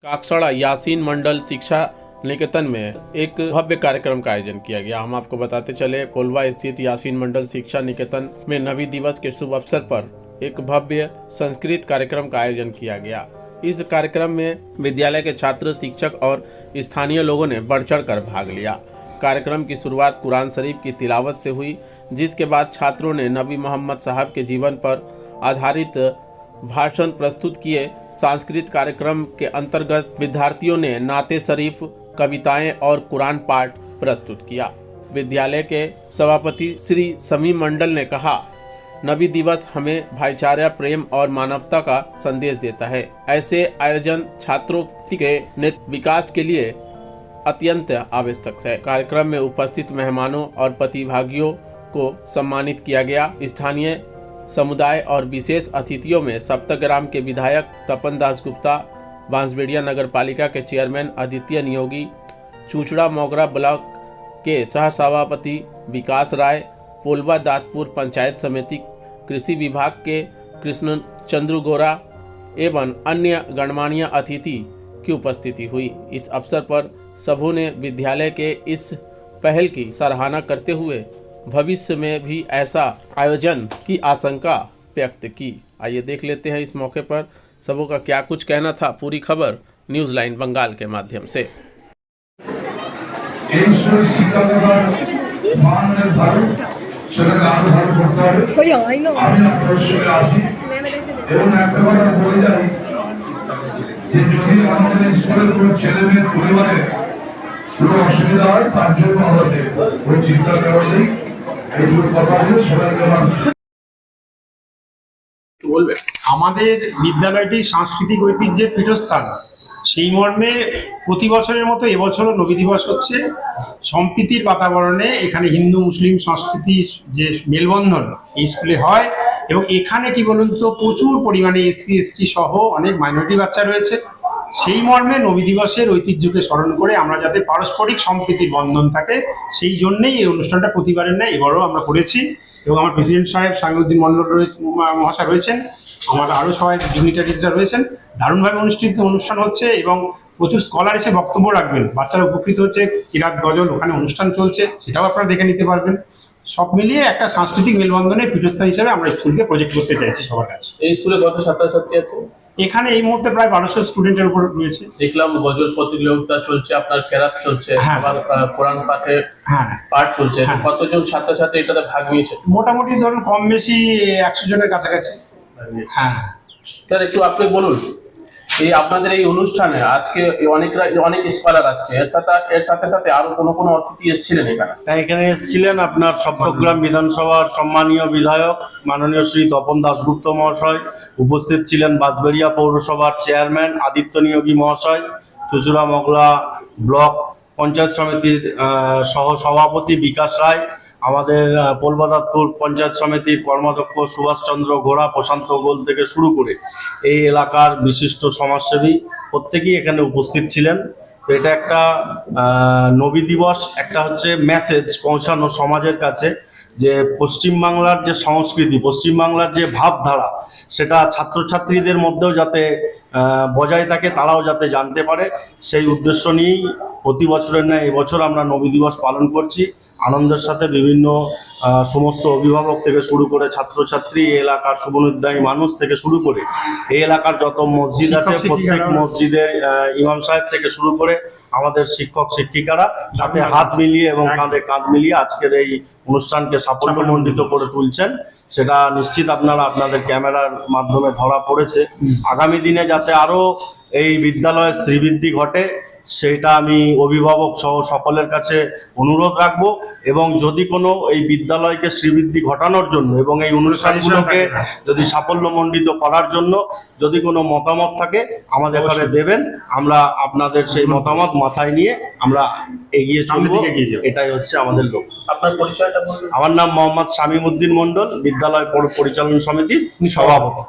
काकसड़ा यासीन मंडल शिक्षा निकेतन में एक भव्य कार्यक्रम का आयोजन किया गया। हम आपको बताते चले, कोल्वा स्थित यासीन मंडल शिक्षा निकेतन में नवी दिवस के शुभ अवसर पर एक भव्य संस्कृत कार्यक्रम का आयोजन किया गया। इस कार्यक्रम में विद्यालय के छात्र, शिक्षक और स्थानीय लोगों ने बढ़ चढ़ कर भाग लिया। कार्यक्रम की शुरुआत कुरान शरीफ की तिलावत से हुई, जिसके बाद छात्रों ने नबी मोहम्मद साहब के जीवन पर आधारित भाषण प्रस्तुत किए। सांस्कृतिक कार्यक्रम के अंतर्गत विद्यार्थियों ने नाते शरीफ, कविताएं और कुरान पाठ प्रस्तुत किया। विद्यालय के सभापति श्री समी मंडल ने कहा, नबी दिवस हमें भाईचारा, प्रेम और मानवता का संदेश देता है। ऐसे आयोजन छात्रों के विकास के लिए अत्यंत आवश्यक है। कार्यक्रम में उपस्थित मेहमानों और प्रतिभागियों को सम्मानित किया गया। स्थानीय समुदाय और विशेष अतिथियों में सप्तग्राम के विधायक तपन दास गुप्ता, बांसबेड़िया नगर पालिका के चेयरमैन आदित्य नियोगी, चूचड़ा मोगरा ब्लॉक के सह सभापति विकास राय, पोलवा दातपुर पंचायत समिति कृषि विभाग के कृष्ण चंद्र गोरा एवं अन्य गणमान्य अतिथि की उपस्थिति हुई। इस अवसर पर सबों ने विद्यालय के इस पहल की सराहना करते हुए भविष्य में भी ऐसा आयोजन की आशंका व्यक्त की। आइए देख लेते हैं इस मौके पर सबों का क्या कुछ कहना था। पूरी खबर न्यूज लाइन बंगाल के माध्यम से। আমাদের বিদ্যালয়টি সাংস্কৃতিক ঐতিহ্যের পীঠস্থান। সেই মর্মে প্রতি বছরের মতো এবছরও নবী দিবস হচ্ছে। সম্প্রীতির বাতাবরণে এখানে হিন্দু মুসলিম সংস্কৃতির যে মেলবন্ধন এই স্কুলে হয়, এবং এখানে কি বলুন তো, প্রচুর পরিমাণে এসসি এসটি সহ অনেক মাইনরিটি বাচ্চা রয়েছে। সেই মর্মে নবী দিবসের ঐতিহ্যকে স্মরণ করে আমরা যাতে পারস্পরিক সম্প্রীতির বন্ধন থাকে, সেই জন্যেই এই অনুষ্ঠানটা প্রতিবারের ন্যায় এবারও আমরা করেছি। এবং আমার প্রেসিডেন্ট সাহেব সাংগঠনিক মণ্ডল মহাশয় রয়েছেন, আমার আরও সবাই ডিগনিটারিজরা রয়েছেন। দারুণভাবে অনুষ্ঠিত অনুষ্ঠান হচ্ছে এবং প্রচুর স্কলার এসে বক্তব্য রাখবেন। বাচ্চারা উপকৃত হচ্ছে, কিরাত গজল ওখানে অনুষ্ঠান চলছে, সেটাও আপনারা দেখে নিতে পারবেন। সব মিলিয়ে একটা সাংস্কৃতিক মেলবন্ধনের পীঠস্থান হিসেবে আমরা স্কুলকে প্রজেক্ট করতে চাইছি সবার কাছে। এই স্কুলে কত ছাত্রছাত্রী আছে? এখানে এই মুহূর্তে প্রায় 1200 স্টুডেন্টের উপর রয়েছে। দেখলাম গজল প্রতিযোগিতা চলছে, আপনার কেরাত চলছে, আবার কোরআন পাঠের পাঠ চলছে। কতজন ছাত্রছাত্রী এটাতে ভাগ নিয়েছে? মোটামুটি ধরুন কম বেশি 100 জনের কাছাকাছি। হ্যাঁ স্যার, একটু আপনি বলুন, এই আপনাদের এই অনুষ্ঠানে আজকে অনেক স্কলার আসছে, এর সাথে সাথে আরো কোনো অতিথি এসেছিলেন এখানে? এখানে এসেছিলেন আপনার সপ্তগ্রাম বিধানসভার সম্মানীয় বিধায়ক মাননীয় শ্রী তপন দাশগুপ্ত মহাশয়, উপস্থিত ছিলেন বাঁশবেড়িয়া পৌরসভার চেয়ারম্যান আদিত্য নিয়োগী মহাশয়, চুচুড়া মগলা ব্লক পঞ্চায়েত সমিতির সহ সভাপতি বিকাশ রায়, আমাদের পোলবাদাতপুর পঞ্চায়েত সমিতির কর্মাধ্যক্ষ সুভাষচন্দ্র গোড়া, প্রশান্ত গোল থেকে শুরু করে এই এলাকার বিশিষ্ট সমাজসেবী প্রত্যেকেই এখানে উপস্থিত ছিলেন। তো এটা একটা নবী দিবস, একটা হচ্ছে মেসেজ পৌঁছানো সমাজের কাছে যে পশ্চিমবাংলার যে সংস্কৃতি, পশ্চিমবাংলার যে ভাবধারা, সেটা ছাত্রছাত্রীদের মধ্যেও যাতে বজায় থাকে, তারাও যাতে জানতে পারে, সেই উদ্দেশ্য নিয়েই প্রতি বছরের ন্যায় এবছর আমরা নবী দিবস পালন করছি। আনন্দের সাথে বিভিন্ন সমস্ত অভিভাবক থেকে শুরু করে ছাত্রছাত্রী, এলাকার শুভনুদ্দায়ী মানুষ থেকে শুরু করে এই এলাকার যত মসজিদ আছে প্রত্যেক মসজিদের ইমাম সাহেব থেকে শুরু করে আমাদের শিক্ষক শিক্ষিকারা হাতে হাত মিলিয়ে এবং কাঁধে কাঁধ মিলিয়ে আজকের এই অনুষ্ঠানকে সাফল্যমণ্ডিত করে তুলছেন। সেটা নিশ্চিত আপনারা আপনাদের ক্যামেরার মাধ্যমে ধরা পড়েছে। আগামী দিনে যাতে আরও এই বিদ্যালয়ের শ্রীবৃদ্ধি ঘটে, সেটা আমি অভিভাবক সহ সকলের কাছে অনুরোধ রাখবো। এবং যদি কোনো এই বিদ্যালয়কে শ্রীবৃদ্ধি ঘটানোর জন্য এবং এই অনুষ্ঠানগুলোকে যদি সাফল্যমণ্ডিত করার জন্য যদি কোনো মতামত থাকে আমাদের ঘরে দেবেন, আমরা আপনাদের সেই মতামত মাথায় নিয়ে আমরা এগিয়ে চলবো। এটাই হচ্ছে আমাদের লক্ষ্য। আপনার পরিচয়টা বলুন। আমার নাম মোহাম্মদ শামীম উদ্দিন মণ্ডল, বিদ্যালয় পরিচালন সমিতির সভাপতি।